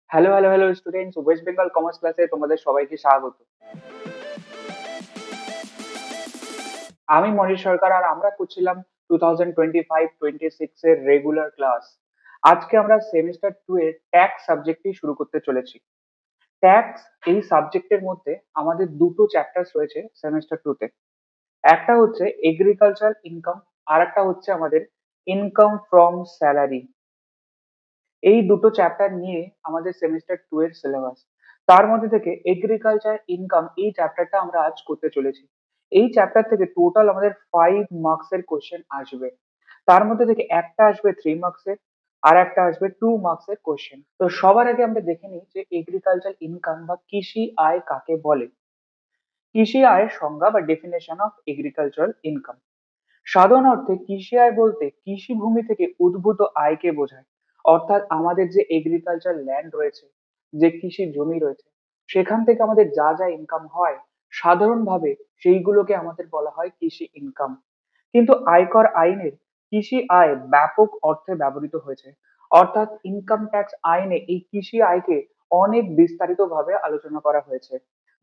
Hello hello hello students, West Bengal commerce ক্লাসে তোমাদের সবাইকে স্বাগত। আমি মনীষ সরকার আর আমরা করছিলাম 2025-26 এর রেগুলার ক্লাস। আজকে আমরা সেমিস্টার 2 এর ট্যাক্স সাবজেক্টটি শুরু করতে চলেছি। ট্যাক্স এই সাবজেক্টের মধ্যে আমাদের দুটো চ্যাপ্টার রয়েছে সেমিস্টার 2 তে। একটা হচ্ছে এগ্রিকালচার ইনকাম, আর একটা হচ্ছে আমাদের ইনকাম ফ্রম স্যালারি। এই দুটো চ্যাপ্টার নিয়ে আমাদের সেমিস্টার 2 এর সিলেবাস। তার মধ্যে থেকে এগ্রিকালচার ইনকাম এই চ্যাপ্টারটা আমরা আজ করতে চলেছি। এই চ্যাপ্টার থেকে টোটাল আমাদের 5 মার্কস এর কোশ্চেন আসবে। তার মধ্যে থেকে একটা আসবে 3 মার্কস এর, আর একটা আসবে 2 মার্কস এর কোশ্চেন। তো সবার আগে আমরা দেখে নিই যে এগ্রিকালচার ইনকাম বা কৃষি আয় কাকে বলে। কৃষি আয়ের সংজ্ঞা বা ডেফিনেশন অফ এগ্রিকালচারাল ইনকাম। সাধারণ অর্থে কৃষি আয় বলতে কৃষি ভূমি থেকে উদ্ভূত আয়কে বোঝায়। অর্থাৎ আমাদের যে এগ্রিকালচার ল্যান্ড রয়েছে, যে কৃষি জমি রয়েছে, সেখান থেকে আমাদের যা যা ইনকাম হয়, সাধারণভাবে সেইগুলোকে আমাদের বলা হয় কৃষি ইনকাম। কিন্তু আয়কর আইনের কৃষি আয় ব্যাপক অর্থে ব্যবহৃত হয়েছে। অর্থাৎ ইনকাম ট্যাক্স আইনে এই কৃষি আয়কে অনেক বিস্তারিতভাবে আলোচনা করা হয়েছে।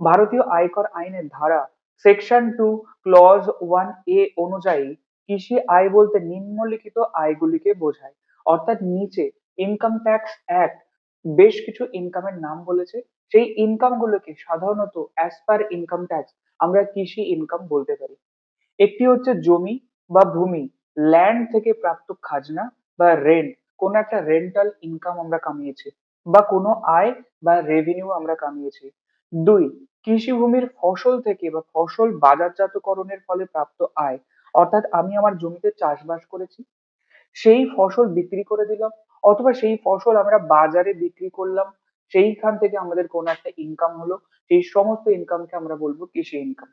ভারতীয় আয়কর আইনের ধারা সেকশন 2 ক্লজ 1A অনুযায়ী কৃষি আয় বলতে নিম্নলিখিত আয়গুলিকে বোঝায়। অর্থাৎ নিচে ইনকাম ট্যাক্স অ্যাক্ট বেশ কিছু ইনকামের নাম বলেছে। সেই ইনকাম গুলোকে সাধারণত অ্যাজ পার ইনকাম ট্যাক্স আমরা কৃষি ইনকাম বলতে পারি। একটি হচ্ছে জমি বা ভূমি, ল্যান্ড থেকে প্রাপ্ত খাজনা বা রেন্ট, কোনো একটা রেন্টাল ইনকাম আমরা কামিয়েছি, বা কোনো আয় বা রেভিনিউ আমরা কামিয়েছি। দুই, কৃষিভূমির ফসল থেকে বা ফসল বাজারজাতকরণের ফলে প্রাপ্ত আয়। অর্থাৎ আমি আমার জমিতে চাষবাস করেছি, সেই ফসল বিক্রি করে দিলাম, অথবা সেই ফসল আমরা বাজারে বিক্রি করলাম, সেইখান থেকে আমাদের কোনো একটা ইনকাম হলো, সেই সমস্ত ইনকামকে আমরা বলবো কৃষি ইনকাম।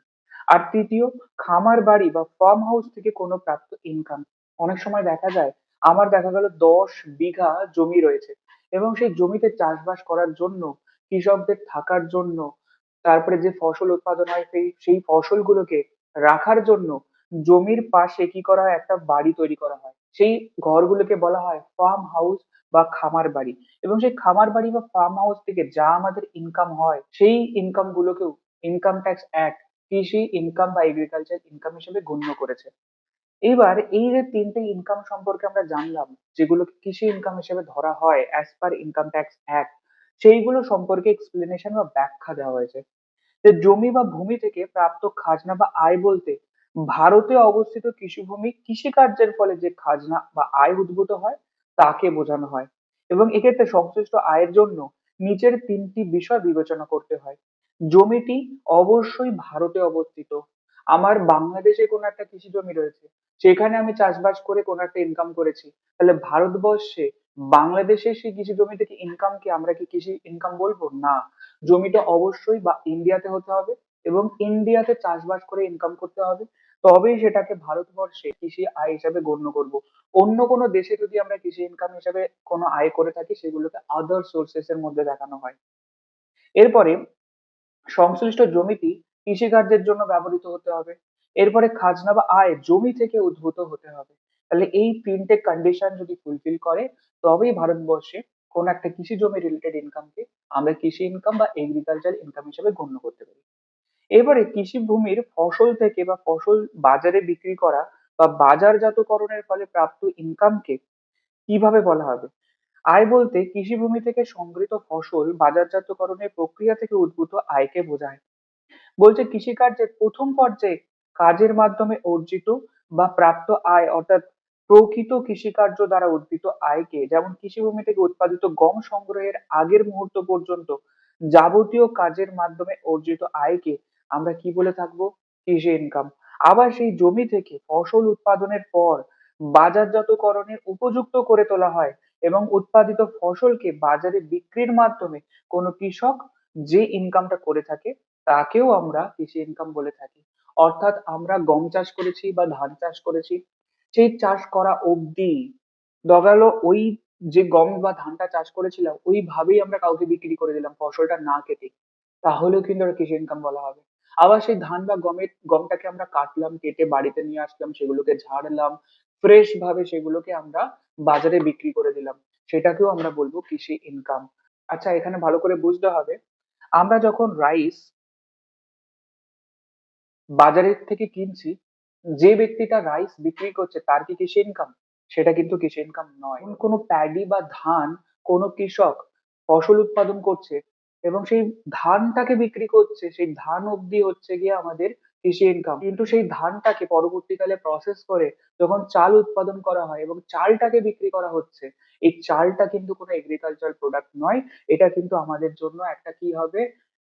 আর তৃতীয়, খামার বাড়ি বা ফার্ম হাউস থেকে কোনো প্রাপ্ত ইনকাম। অনেক সময় দেখা যায় আমার দেখা গেল 10 বিঘা জমি রয়েছে, এবং সেই জমিতে চাষবাস করার জন্য, কৃষকদের থাকার জন্য, তারপরে যে ফসল উৎপাদন হয় সেই ফসলগুলোকে রাখার জন্য জমির পাশে কি করা হয়, একটা বাড়ি তৈরি করা হয়। সেই ঘরগুলোকে বলা হয় ফার্ম হাউস বা খামার বাড়ি। এবং সেই খামার বাড়ি বা ফার্ম হাউস থেকে যা আমাদের ইনকাম হয়, সেই ইনকাম গুলোকেও ইনকাম ট্যাক্স অ্যাক্ট কৃষি ইনকাম বা এগ্রিকালচার ইনকাম হিসেবে গণ্য করেছে। এইবার এই যে তিনটে ইনকাম সম্পর্কে আমরা জানলাম, যেগুলোকে কৃষি ইনকাম হিসেবে ধরা হয় as per income tax act, সেইগুলো সম্পর্কে এক্সপ্লেনেশন বা ব্যাখ্যা দেওয়া হয়েছে। যে জমি বা ভূমি থেকে প্রাপ্ত খাজনা বা আয় বলতে ভারতে অবস্থিত কৃষিভূমি কৃষিকার্যের ফলে যে খাজনা বা আয় উদ্ভূত হয়, তাকে বোঝানো হয়। এবং এক্ষেত্রে সংশ্লিষ্ট আয়ের জন্য নিচের তিনটি বিষয় বিবেচনা করতে হয়। জমিটি অবশ্যই ভারতে অবস্থিত। আমার বাংলাদেশে কোনো একটা কৃষি জমি রয়েছে, সেখানে আমি চাষবাস করে কোনো একটা ইনকাম করেছি, তাহলে ভারতবর্ষে বাংলাদেশের সেই কৃষি জমি থেকে ইনকাম কি আমরা কি কৃষি ইনকাম বলবো? না, জমিটা অবশ্যই বা ইন্ডিয়াতে হতে হবে, এবং ইন্ডিয়াতে চাষবাস করে ইনকাম করতে হবে, তবেই সেটাকে ভারতবর্ষে কৃষি আয় হিসাবে গণ্য করব। অন্য কোনো দেশে যদি আমরা কৃষি ইনকাম হিসাবে কোনো আয় করে থাকি, সেগুলোকে আদার সোর্সেস এর মধ্যে দেখানো হয়। এরপরে সংশ্লিষ্ট জমিটি কৃষিকার্যের জন্য ব্যবহৃত হতে হবে। এরপরে খাজনা বা আয় জমি থেকে উদ্ভূত হতে হবে। তাহলে এই তিনটে কন্ডিশন যদি ফুলফিল করে, তবেই ভারতবর্ষে কোন একটা কৃষি জমি রিলেটেড ইনকামকে আমরা কৃষি ইনকাম বা এগ্রিকালচার ইনকাম হিসেবে গণ্য করতে পারি। এবারে কৃষি ভূমির ফসল থেকে বা ফসল বাজারে বিক্রি করা বা বাজারজাতকরণের ফলে প্রাপ্ত ইনকামকে কিভাবে বলা হবে? আয় বলতে কৃষিভূমি থেকে সংগৃহীত ফসল বাজারজাতকরণের প্রক্রিয়া থেকে উদ্ভূত আয়কে বোঝায়। বলছে কৃষিকার্যের প্রথম পর্যায়ে কাজের মাধ্যমে অর্জিত বা প্রাপ্ত আয়, অর্থাৎ প্রকৃত কৃষিকার্য দ্বারা উদ্ভূত আয়কে, যেমন কৃষিভূমি থেকে উৎপাদিত গম সংগ্রহের আগের মুহূর্ত পর্যন্ত যাবতীয় কাজের মাধ্যমে অর্জিত আয়কে আমরা কি বলে থাকবো? কৃষি ইনকাম। আবার সেই জমি থেকে ফসল উৎপাদনের পর বাজারজাতকরণের উপযুক্ত করে তোলা হয়, এবং উৎপাদিত ফসলকে বাজারে বিক্রির মাধ্যমে কোনো কৃষক যে ইনকামটা করে থাকে, তাকেও আমরা কৃষি ইনকাম বলে থাকি। অর্থাৎ আমরা গম চাষ করেছি বা ধান চাষ করেছি, সেই চাষ করা অবধি দেখা গেল ওই যে গম বা ধানটা চাষ করেছিলাম ওইভাবেই আমরা কাউকে বিক্রি করে দিলাম ফসলটা না কেটে, তাহলেও কিন্তু ওটা কৃষি ইনকাম বলা হবে। আবার সেই ধান বা গমটাকে আমরা কাটলাম, কেটে বাড়িতে নিয়ে আসলাম, সেগুলোকে ঝাড়লাম, ফ্রেশ ভাবে সেগুলোকে আমরা বাজারে বিক্রি করে দিলাম, সেটাকেও আমরা বলবো কৃষি ইনকাম। আচ্ছা, এখানে ভালো করে বুঝতে হবে, আমরা যখন রাইস বাজারের থেকে কিনছি, যে ব্যক্তিটা রাইস বিক্রি করছে তার কি কৃষি ইনকাম? সেটা কিন্তু কৃষি ইনকাম নয়। যখন কোনো প্যাডি বা ধান কোনো কৃষক ফসল উৎপাদন করছে এবং সেই ধানটাকে বিক্রি করছে, সেই ধান অবধি হচ্ছে গিয়ে আমাদের কৃষি ইনকাম। কিন্তু সেই ধানটাকে পরবর্তীকালে প্রসেস করে যখন চাল উৎপাদন করা হয় এবং চালটাকে বিক্রি করা হচ্ছে, এই চালটা কিন্তু কোনো এগ্রিকালচারাল প্রোডাক্ট নয়। এটা কিন্তু আমাদের জন্য একটা কি হবে,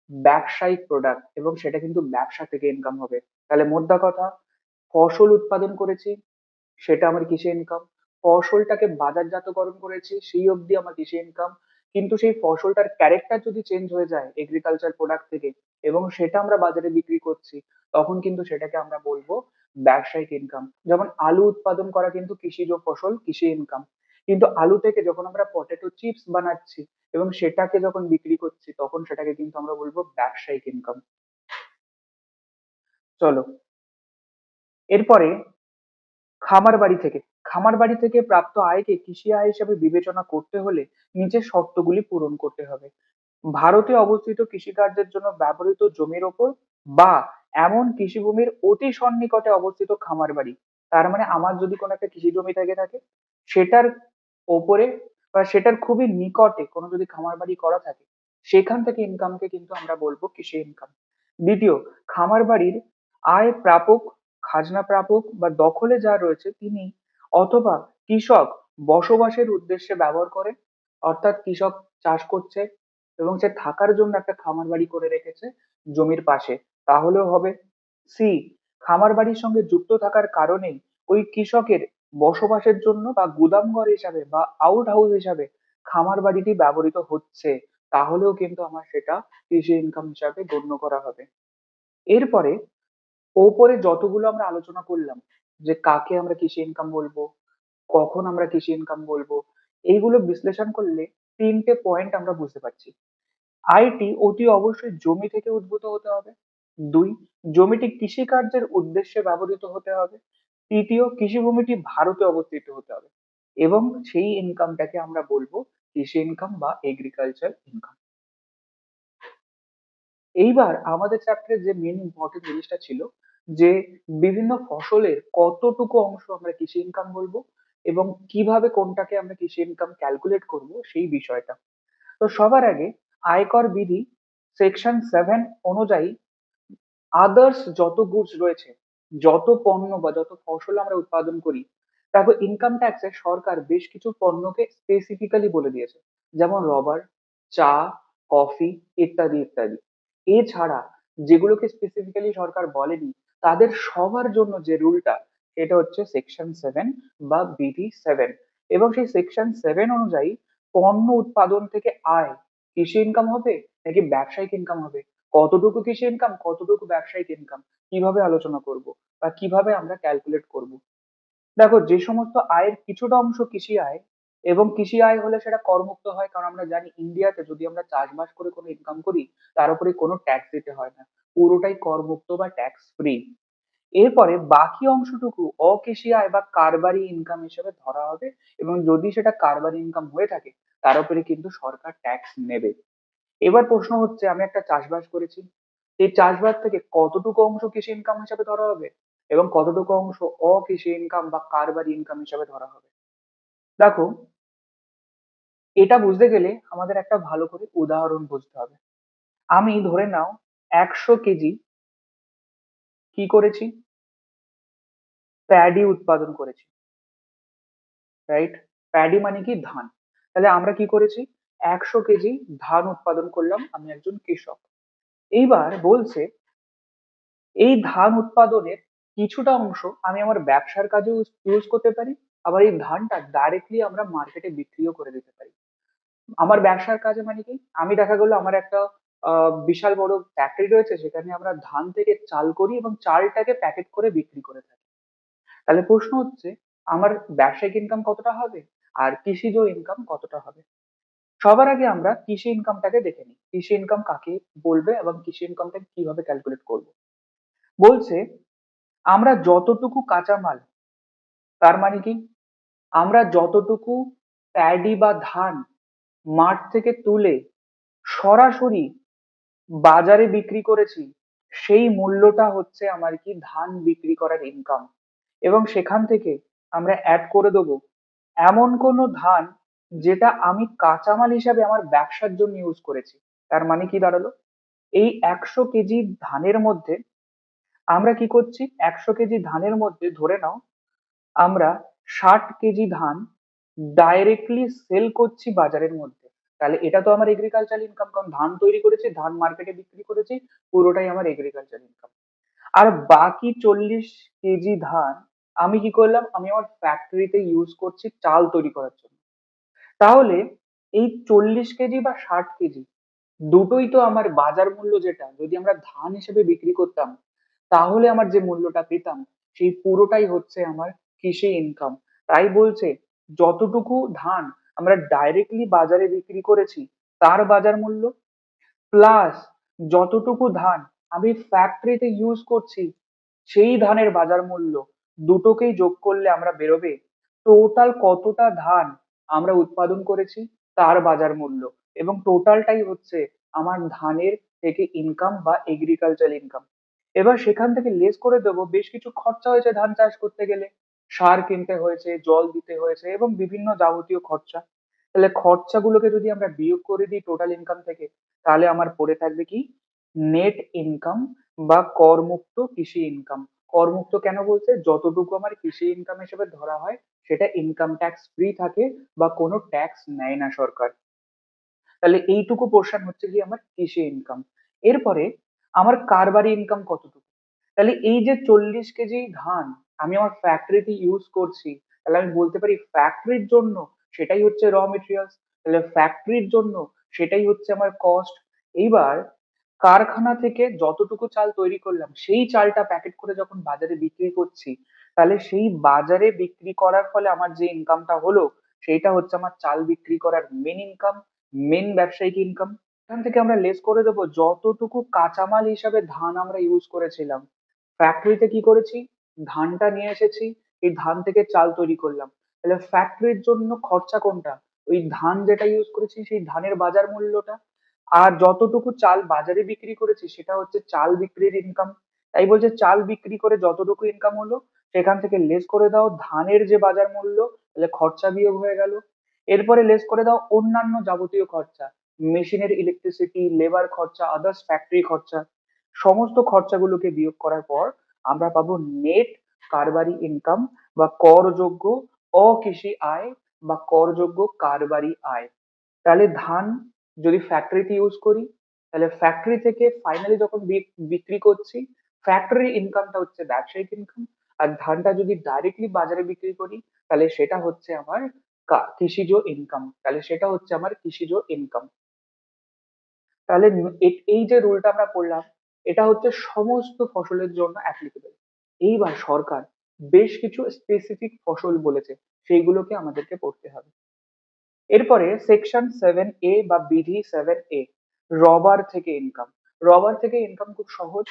ব্যবসায়িক প্রোডাক্ট, এবং সেটা কিন্তু ব্যবসা থেকে ইনকাম হবে। তাহলে মোদ্দা কথা, ফসল উৎপাদন করেছি, সেটা আমার কৃষি ইনকাম। ফসলটাকে বাজারজাতকরণ করেছি, সেই অবধি আমার কৃষি ইনকাম। কিন্তু সেই ফসলটার ক্যারেক্টার যদি চেঞ্জ হয়ে যায় এগ্রিকালচার প্রোডাক্ট থেকে, এবং সেটা আমরা বাজারে বিক্রি করছি, তখন কিন্তু সেটাকে আমরা বলবো ব্যবসায়িক ইনকাম। যেমন আলু উৎপাদন করা কিন্তু কৃষিজ ফসল, কৃষি ইনকাম। কিন্তু আলু থেকে যখন আমরা পটেটো চিপস বানাচ্ছি এবং সেটাকে যখন বিক্রি করছি, তখন সেটাকে কিন্তু আমরা বলবো ব্যবসায়িক ইনকাম। চলো, এরপরে খামার বাড়ি থেকে খামার বাড়ি থেকে প্রাপ্ত আয়কে কৃষি আয় হিসেবে বিবেচনা করতে হলে নিচের শর্তগুলি পূরণ করতে হবে। ভারতে অবস্থিত কৃষিকার্যের জন্য ব্যবহৃত জমির ওপর বা এমন কৃষিভূমির অতি সন্নিকটে অবস্থিত খামার বাড়ি, তার মানে আমার যদি কোনো একটা কৃষি জমি থেকে থাকে, সেটার ওপরে বা সেটার খুবই নিকটে কোনো যদি খামার বাড়ি করা থাকে, সেখান থেকে ইনকামকে কিন্তু আমরা বলবো কৃষি ইনকাম। দ্বিতীয়, খামার বাড়ির আয় প্রাপক, খাজনা প্রাপক বা দখলে যা রয়েছে তিনি অথবা কৃষক বসবাসের উদ্দেশ্যে ব্যবহার করে, অর্থাৎ কৃষক চাষ করছে এবং সে থাকার জন্য একটা খামার বাড়ি করে রেখেছে জমির পাশে, তাহলেও হবে। সি, খামার বাড়ির সঙ্গে যুক্ত থাকার কারণেই ওই কৃষকের বসবাসের জন্য বা গুদামঘর হিসাবে বা আউট হাউস হিসাবে খামার বাড়িটি ব্যবহৃত হচ্ছে, তাহলেও কিন্তু আমার সেটা কৃষি ইনকাম হিসাবে গণ্য করা হবে। এরপরে ওপরে যতগুলো আমরা আলোচনা করলাম, যে কাকে আমরা কৃষি ইনকাম বলবো, কখন আমরা কৃষি ইনকাম বলবো, এইগুলো বিশ্লেষণ করলে তিনটে পয়েন্ট আমরা বুঝতে পারছি। আয়টি অতি অবশ্যই জমি থেকে উদ্ভূত হতে হবে। দুই, জমিটি কৃষিকার্যের উদ্দেশ্যে ব্যবহৃত হতে হবে। তৃতীয়, কৃষিভূমিটি ভারতে অবস্থিত হতে হবে, এবং সেই ইনকামটাকে আমরা বলবো কৃষি ইনকাম বা এগ্রিকালচার ইনকাম। এইবার আমাদের চ্যাপ্টারে যে মেন ইম্পর্টেন্ট জিনিসটা ছিল, যে বিভিন্ন ফসলের কতটুকু অংশ আমরা কৃষি ইনকাম বলবো এবং কিভাবে কোনটাকে আমরা কৃষি ইনকাম ক্যালকুলেট করব, সেই বিষয়টা। তো সবার আগে, আয়কর বিধি সেকশন 7 অনুযায়ী আদার্স যত গুডস রয়েছে, যত পণ্য বা যত ফসল আমরা উৎপাদন করি, তারপর ইনকাম ট্যাক্সে সরকার বেশ কিছু পণ্যকে স্পেসিফিক্যালি বলে দিয়েছে, যেমন রবার, চা, কফি ইত্যাদি ইত্যাদি। এছাড়া যেগুলোকে স্পেসিফিক্যালি সরকার বলেনি, তাদের সবার জন্য যে রুলটা, সেটা হচ্ছে সেকশন 7 বা বিধি 7। এবং সেই সেকশন 7 অনুযায়ী পণ্য উৎপাদন থেকে আয় কৃষি ইনকাম হবে নাকি ব্যবসায়িক ইনকাম হবে, কতটুকু কৃষি ইনকাম কতটুকু ব্যবসায়িক ইনকাম, কিভাবে আলোচনা করব বা কিভাবে আমরা ক্যালকুলেট করব। দেখো, যে সমস্ত আয়ের কিছুটা অংশ কৃষি আয়, এবং কৃষি আয় হলে সেটা করমুক্ত হয়, কারণ আমরা জানি ইন্ডিয়াতে যদি আমরা চাষবাস করে কোনো ইনকাম করি, তার উপরে কোনো ট্যাক্স দিতে হয় না, পুরোটাই করমুক্ত বা ট্যাক্স ফ্রি। এরপরে বাকি অংশটুকু অকৃষি আয় বা কারবারি ইনকাম হিসেবে ধরা হবে, এবং যদি সেটা কারবারি ইনকাম হয়ে থাকে, তার উপরে কিন্তু সরকার ট্যাক্স নেবে। এবার প্রশ্ন হচ্ছে, আমি একটা চাষবাস করেছি, এই চাষবাস থেকে কতটুকু অংশ কৃষি ইনকাম হিসাবে ধরা হবে এবং কতটুকু অংশ অকৃষি ইনকাম বা কারবারি ইনকাম হিসাবে ধরা হবে। দেখো, এটা বুঝতে গেলে আমাদের একটা ভালো করে উদাহরণ বুঝতে হবে। আমি ধরে নাও 100 কেজি কি করেছি, প্যাডি উৎপাদন করেছি, রাইট? প্যাডি মানে কি, ধান। তাহলে আমরা কি করেছি, 100 কেজি ধান উৎপাদন করলাম, আমি একজন কৃষক। এইবার বলছে, এই ধান উৎপাদনের কিছুটা অংশ আমি আমার ব্যবসার কাজেও ইউজ করতে পারি, আবার এই ধানটা ডাইরেক্টলি আমরা মার্কেটে বিক্রিও করে দিতে পারি। আমার ব্যবসার কাজে মানে কি, আমি দেখা গেলো আমার একটা বিশাল বড় ফ্যাক্টরি রয়েছে, সেখানে আমরা ধান থেকে চাল করি এবং চালটাকে প্যাকেট করে বিক্রি করে থাকি। তাহলে প্রশ্ন হচ্ছে, আমার ব্যবসায়িক ইনকাম কতটা হবে আর কৃষিজ ইনকাম কতটা হবে। সবার আগে আমরা কৃষি ইনকামটাকে দেখে নিই, কৃষি ইনকাম কাকে বলবে এবং কৃষি ইনকামটাকে কিভাবে ক্যালকুলেট করব। বলছে, আমরা যতটুকু কাঁচামাল, তার মানে কি, আমরা যতটুকু প্যাডি বা ধান মাঠ থেকে তুলে সরাসরি বাজারে বিক্রি করেছি, সেই মূল্যটা হচ্ছে আমার কি ধান বিক্রি করার ইনকাম। এবং সেখান থেকে আমরা অ্যাড করে দেবো এমন কোনো ধান যেটা আমি কাঁচামাল হিসাবে আমার ব্যবসার জন্য ইউজ করেছি। তার মানে কি দাঁড়ালো, এই 100 কেজি ধানের মধ্যে আমরা কি করছি, 100 কেজি ধানের মধ্যে ধরে নাও আমরা 60 কেজি ধান ডাইরেক্টলি সেল করছি বাজারের মধ্যে। তাহলে এটা তো আমার এগ্রিকালচার ইনকাম, কারণ ধান তৈরি করেছি, ধান মার্কেটে বিক্রি করেছি, পুরোটাই আমার এগ্রিকালচার ইনকাম। আর বাকি 40 কেজি ধান আমি কি করলাম, আমি আমার ফ্যাক্টরিতে ইউজ করছি চাল তৈরি করার জন্য। তাহলে এই 40 কেজি বা 60 কেজি দুটোই তো আমার বাজার মূল্য, যেটা যদি আমরা ধান হিসেবে বিক্রি করতাম তাহলে আমার যে মূল্যটা পেতাম সেই পুরোটাই হচ্ছে আমার কৃষি ইনকাম। তাই বলছে যতটুকু ধান আমরা ডাইরেক্টলি বাজারে বিক্রি করেছি তার বাজার মূল্য, প্লাস যতটুকু ধান আমি ফ্যাক্টরিতে ইউজ করছি সেই ধানের বাজার মূল্য, দুটোকেই যোগ করলে আমরা বেরোবে টোটাল কতটা ধান আমরা উৎপাদন করেছি তার বাজার মূল্য। এবং টোটালটাই হচ্ছে আমার ধানের থেকে ইনকাম বা এগ্রিকালচার ইনকাম। এবার সেখান থেকে লেস করে দেবো বেশ কিছু খরচা হয়েছে ধান চাষ করতে গেলে, সার কিনতে হয়েছে, জল দিতে হয়েছে এবং বিভিন্ন যাবতীয় খরচা। তাহলে খরচাগুলোকে যদি আমরা বিয়োগ করে দিই টোটাল ইনকাম থেকে, তাহলে আমার পড়ে থাকবে কি নেট ইনকাম বা করমুক্ত কৃষি ইনকাম। করমুক্ত কেন বলছে, যতটুকু আমার কৃষি ইনকাম হিসেবে ধরা হয় সেটা ইনকাম ট্যাক্স ফ্রি থাকে বা কোনো ট্যাক্স নেয় না সরকার। তাহলে এইটুকু পোর্শন হচ্ছে কি আমার কৃষি ইনকাম। এরপরে আমার কারবারি ইনকাম কতটুকু, তাহলে এই যে 40 কেজি ধান আমি আমার ফ্যাক্টরিতে ইউজ করছি, তাহলে আমি বলতে পারি ফ্যাক্টরির জন্য সেটাই হচ্ছে র মেটেরিয়ালস, তাহলে ফ্যাক্টরির জন্য সেটাই হচ্ছে আমার কস্ট। এইবার কারখানা থেকে যতটুকু চাল তৈরি করলাম সেই চালটা প্যাকেট করে যখন বাজারে বিক্রি করছি, তাহলে সেই বাজারে বিক্রি করার ফলে আমার যে ইনকামটা হলো সেইটা হচ্ছে আমার চাল বিক্রি করার মেন ইনকাম, মেন ব্যবসায়িক ইনকাম। এখান থেকে আমরা লেস করে দেবো যতটুকু কাঁচামাল হিসাবে ধান আমরা ইউজ করেছিলাম, ফ্যাক্টরিতে কি করেছি, ধানটা নিয়ে এসেছি, এই ধান থেকে চাল তৈরি করলাম। তাহলে ফ্যাক্টরির জন্য খরচা কোনটা, ওই ধান যেটা ইউজ করেছি সেই ধানের বাজার মূল্যটা। আর যতটুকু চাল বাজারে বিক্রি করেছি সেটা হচ্ছে চাল বিক্রির ইনকাম। তাই বলছে চাল বিক্রি করে যতটুকু ইনকাম হলো সেখান থেকে লেস করে দাও ধানের যে বাজার মূল্য, তাহলে খরচা বিয়োগ হয়ে গেল। এরপরে লেস করে দাও অন্যান্য যাবতীয় খরচা, মেশিনের ইলেকট্রিসিটি, লেবার খরচা, আদার্স ফ্যাক্টরি খরচা, সমস্ত খরচাগুলোকে বিয়োগ করার পর আমরা পাবো নেট কারবারি ইনকাম বা করযোগ্য অকৃষি আয় বা করযোগ্য কারবারি আয়। তাহলে ধান যদি ফ্যাক্টরিতে ইউজ করি, তাহলে ফ্যাক্টরি থেকে ফাইনালি যখন বিক্রি করছি, ফ্যাক্টরির ইনকামটা হচ্ছে ব্যবসায়িক ইনকাম। আর ধানটা যদি ডাইরেক্টলি বাজারে বিক্রি করি তাহলে সেটা হচ্ছে আমার কৃষিজ ইনকাম, তাহলে সেটা হচ্ছে আমার কৃষিজ ইনকাম। তাহলে এই যে রুলটা আমরা পড়লাম এটা হচ্ছে সমস্ত ফসলের জন্য অ্যাপ্লিকেবল। এইবার সরকার বেশ কিছু স্পেসিফিক ফসল বলেছে, সেইগুলোকে আমাদেরকে পড়তে হবে। এরপরে সেকশন 7A বা বিধি 7A, রবার থেকে ইনকাম। রবার থেকে ইনকাম খুব সহজ,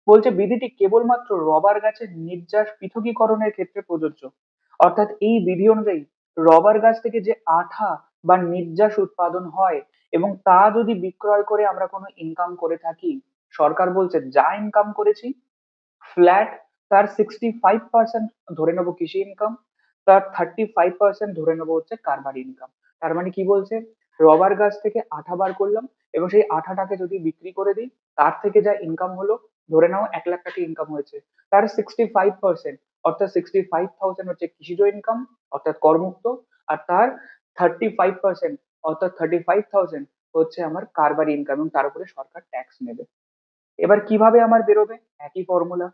বলছে বিধিটি কেবলমাত্র রবার গাছের নির্যাস পৃথকীকরণের ক্ষেত্রে প্রযোজ্য। অর্থাৎ এই বিধি অনুযায়ী রবার গাছ থেকে যে আঠা বা নির্যাস উৎপাদন হয় এবং তা যদি বিক্রয় করে আমরা কোনো ইনকাম করে থাকি, সরকার বলছে যা ইনকাম করেছি ফ্ল্যাট তার 65% ধরে নেবো কৃষি ইনকাম, তার 35% ধরে নেবো হচ্ছে কারবার ইনকাম। তার মানে কি বলছে, রবার গাছ থেকে আঠা বার করলাম এবং সেই আঠাটাকে যদি বিক্রি করে দিই তার থেকে যা ইনকাম হলো, ধরে নাও 1 লাখ টাকা ইনকাম হয়েছে, তার 65% অর্থাৎ 65,000 হচ্ছে কৃষিজ ইনকাম অর্থাৎ করমুক্ত, আর তার 35% অর্থাৎ 35,000 হচ্ছে আমার কারবারি ইনকাম এবং তার উপরে সরকার ট্যাক্স নেবে। এবার কিভাবে আমার বেরোবে, একই ফর্মুলা,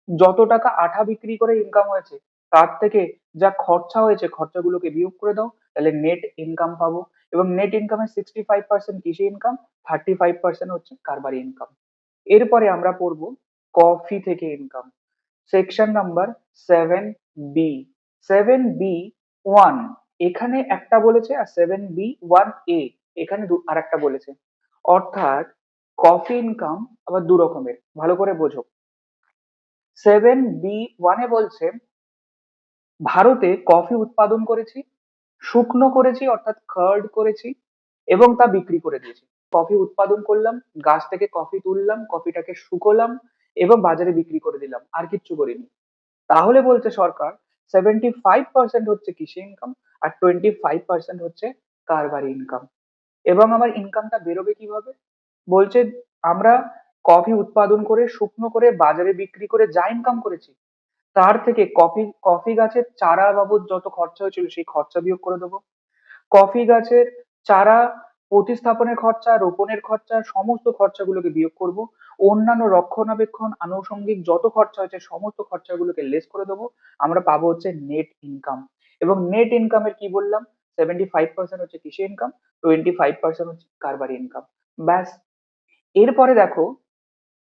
যত টাকা আঠা বিক্রি করে ইনকাম হয়েছে তার থেকে যা খরচা হয়েছে খরচাগুলোকে বিয়োগ করে দাও, তাহলে নেট ইনকাম পাবো। এবং নেট ইনকামের 65% কৃষি ইনকাম, 35% হচ্ছে কারবারি ইনকাম। এরপরে আমরা পড়বো কফি থেকে income, section number 7B। 7B1 এখানে একটা বলেছে আর 7B1A এখানে আর একটা বলেছে। অর্থাৎ কফি ইনকাম আবার দু রকমের, ভালো করে বোঝো। 7B1 বলছে ভারতে কফি উৎপাদন করেছি, শুকনো করেছি অর্থাৎ কার্ড করেছি, এবং তা বিক্রি করে দিয়েছি। কফি উৎপাদন করলাম, গাছ থেকে কফি তুললাম, কফিটাকে শুকোলাম এবং বাজারে বিক্রি করে দিলাম, আর কিচ্ছু করিনি। তাহলে বলছে সরকার 75% হচ্ছে কৃষি ইনকাম আর 25% হচ্ছে কারবারি ইনকাম। এবং আমার ইনকামটা বেরোবে কিভাবে? বলছে আমরা কফি উৎপাদন করে শুকনো করে বাজারে বিক্রি করে যা ইনকাম করেছি, তার থেকে কফি কফি গাছের চারা বাবদ যত খরচা হয়েছিল সেই খরচা বিয়োগ করে দেবো। কফি গাছের চারা প্রতিস্থাপনের খরচা, রোপণের খরচা, সমস্ত খরচাগুলোকে বিয়োগ করব। অন্যান্য রক্ষণাবেক্ষণ, আনুষঙ্গিক যত খরচা হয়েছে সমস্ত খরচাগুলোকে লেস করে দেবো। আমরা পাবো হচ্ছে নেট ইনকাম। এবং নেট ইনকামের কি বললাম, 75% হচ্ছে কৃষি ইনকাম, 25% হচ্ছে কারবারি ইনকাম। ব্যাস। এরপরে দেখো,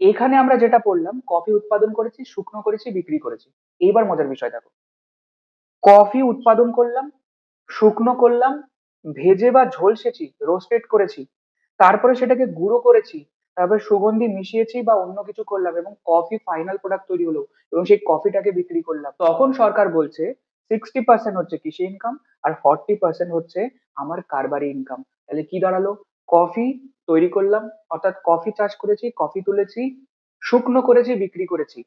এখানে আমরা যেটা পড়লাম, কফি উৎপাদন করেছি, শুকনো করেছি, বিক্রি করেছি। এইবার মজার বিষয় দেখো, কফি উৎপাদন করলাম, শুকনো করলাম, ভেজে বা ঝলসেছি, রোস্টেড করেছি, তারপরে সেটাকে গুঁড়ো করেছি, তারপরে সুগন্ধি মিশিয়েছি বা অন্য কিছু করলাম এবং কফি ফাইনাল প্রোডাক্ট তৈরি হলো এবং সেই কফিটাকে বিক্রি করলাম। তখন সরকার বলছে 60% হচ্ছে কৃষি ইনকাম আর 40% হচ্ছে আমার কারবারি ইনকাম। তাহলে কি দাঁড়ালো? কফি তৈরি করলাম, অর্থাৎ কফি চাষ করেছি, কফি তুলেছি, শুকনো করেছি, বিক্রি করেছি,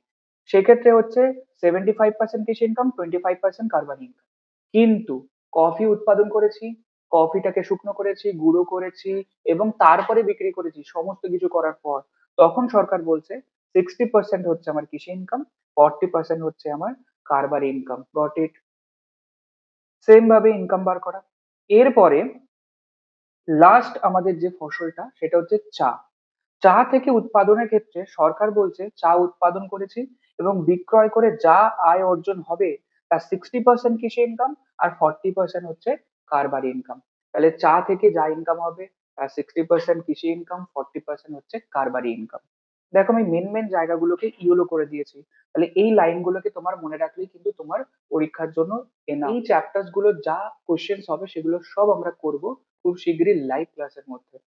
সেক্ষেত্রে হচ্ছে 75% কৃষি ইনকাম, 25% কারবারি ইনকাম। কিন্তু কফি উৎপাদন করেছি, কফিটাকে শুকনো করেছি, গুঁড়ো করেছি এবং তারপরে বিক্রি করেছি, সমস্ত কিছু করার পর তখন সরকার বলছে 60% হচ্ছে আমার কৃষি ইনকাম, 40% হচ্ছে আমার কারবারি ইনকাম। Got it? সেম ভাবে ইনকাম বার করা। এরপরে লাস্ট আমাদের যে ফসলটা সেটা হচ্ছে চা। চা থেকে উৎপাদনের ক্ষেত্রে সরকার বলছে চা উৎপাদন করেছি এবং বিক্রয় করে যা আয় অর্জন হবে তার 60% কৃষি ইনকাম আর 40% হচ্ছে কারবারি ইনকাম। তাহলে চা থেকে যা ইনকাম হবে তার 60% কৃষি ইনকাম, 40% হচ্ছে কারবারি ইনকাম। দেখো আমি মেন মেন জায়গাগুলোকে ইয়েলো করে দিয়েছি। তাহলে এই লাইনগুলোকে তোমার মনে রাখলেই কিন্তু তোমার পরীক্ষার জন্য এই চ্যাপ্টার্স গুলো যা কোশ্চেন্স হবে সেগুলো সব আমরা করব খুব শীঘ্রই লাইভ ক্লাসের মধ্যে।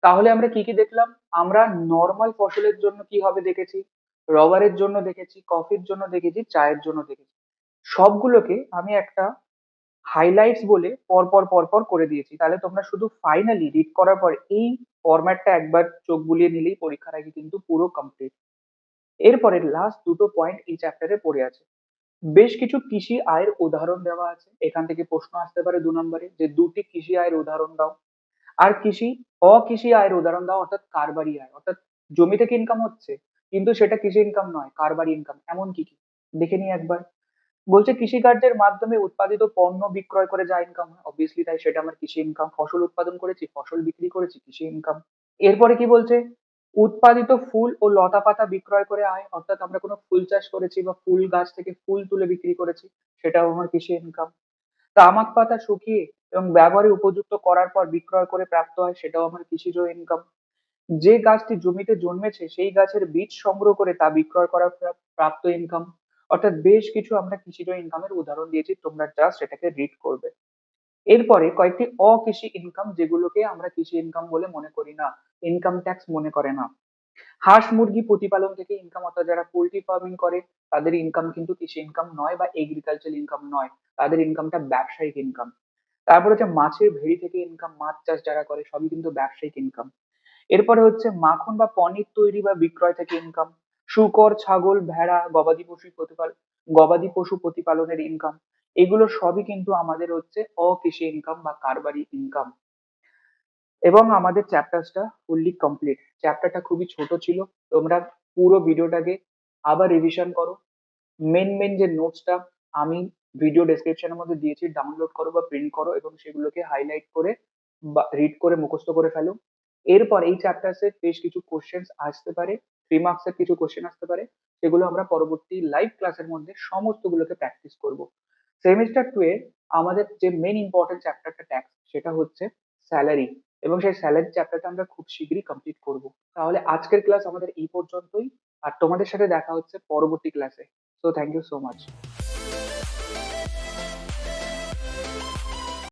তাহলে আমরা কি কি দেখলাম? আমরা নর্মাল ফসলের জন্য কি হবে দেখেছি, রবারের জন্য দেখেছি, কফির জন্য দেখেছি, চায়ের জন্য দেখেছি। সবগুলোকে আমি একটা হাইলাইটস বলে পরপর পরপর করে দিয়েছি। তাহলে তোমরা শুধু ফাইনালি রিড করার পর এই ফরম্যাটটা একবার চোখ বুলিয়ে নিলেই পরীক্ষার আগে কিন্তু পুরো কমপ্লিট। এরপরে লাস্ট দুটো পয়েন্ট এই চ্যাপ্টারে পড়ে আছে। বেশ কিছু কৃষি আয়ের উদাহরণ দেওয়া আছে, এখান থেকে প্রশ্ন আসতে পারে 2 নম্বরে যে দুটি কৃষি আয়ের উদাহরণ দাও। আর অকৃষি আয়ের উদাহরণ দাও, অর্থাৎ কারবারি আয়, অর্থাৎ জমি থেকে ইনকাম হচ্ছে কিন্তু সেটা কৃষি ইনকাম নয়, কারবারি ইনকাম। এমন কি কি দেখে নিই একবার। বলছে কৃষিকার্যের মাধ্যমে উৎপাদিত পণ্য বিক্রয় করে যা ইনকাম হয়, অবভিয়াসলি তাই সেটা আমার কৃষি ইনকাম। ফসল উৎপাদন করেছি, ফসল বিক্রি করেছি, কৃষি ইনকাম। এরপরে কি বলছে? উৎপাদিত ফুল ও লতা পাতা বিক্রয় করে আয়, অর্থাৎ আমরা কোনো ফুল চাষ করেছি বা ফুল গাছ থেকে ফুল তুলে বিক্রি করেছি, সেটাও আমার কৃষি ইনকাম। তামাক পাতা শুকিয়ে এবং ব্যবহারে উপযুক্ত করার পর বিক্রয় করে প্রাপ্ত হয়, সেটাও আমার কৃষিজ ইনকাম। যে গাছটি জমিতে জন্মেছে সেই গাছের বীজ সংগ্রহ করে তা বিক্রয় করার প্রাপ্ত ইনকাম। অর্থাৎ বেশ কিছু আমরা কৃষিজ ইনকামের উদাহরণ দিয়েছি, তোমরা জাস্ট এটাকে রিড করবে। এরপরে কয়েকটি অকৃষি ইনকাম যেগুলোকে আমরা কৃষি ইনকাম বলে মনে করি না, ইনকাম ট্যাক্স মনে করে না। হাঁস মুরগি প্রতিপালন থেকে ইনকাম, অর্থাৎ যারা পোল্ট্রি ফার্মিং করে তাদের ইনকাম কিন্তু কৃষি ইনকাম নয় বা এগ্রিকালচার ইনকাম নয়, তাদের ইনকামটা ব্যবসায়িক ইনকাম। তারপর হচ্ছে মাছের ভেড়ি থেকে ইনকাম, মাছ চাষ যারা করে সবই কিন্তু ব্যবসায়িক ইনকাম। এরপরে হচ্ছে মাখন বা পনির তৈরি বা বিক্রয় থেকে ইনকাম। শূকর, ছাগল, ভেড়া, গবাদি পশু প্রতিপালনের ইনকাম। এগুলো সবই কিন্তু আমাদের হচ্ছে অকৃষি ইনকাম বা কারবারি ইনকাম। এবং আমাদের চ্যাপ্টারটা ফুললি কমপ্লিট। চ্যাপ্টারটা খুবই ছোট ছিল, তোমরা পুরো ভিডিওটাকে আবার রিভিশন করো। মেন মেন যে নোটসটা আমি ভিডিও ডেসক্রিপশনের মধ্যে দিয়েছি, ডাউনলোড করো বা প্রিন্ট করো এবং সেগুলোকে হাইলাইট করে বা রিড করে মুখস্থ করে ফেলো। এরপর এই চ্যাপ্টার্সের বেশ কিছু কোশ্চেন্স আসতে পারে, 3 মার্কসের কিছু কোশ্চেন আসতে পারে, সেগুলো আমরা পরবর্তী লাইভ ক্লাসের মধ্যে সমস্তগুলোকে প্র্যাকটিস করব। সেমিস্টার 2 এর আমাদের যে মেন ইম্পর্টেন্ট চ্যাপ্টারটা ট্যাক্স, সেটা হচ্ছে স্যালারি, এবং সেই স্যালারি চ্যাপ্টারটা আমরা খুব শীঘ্রই কমপ্লিট করব। তাহলে আজকের ক্লাস আমাদের এই পর্যন্তই, আর তোমাদের সাথে দেখা হচ্ছে পরবর্তী ক্লাসে। So thank you so much.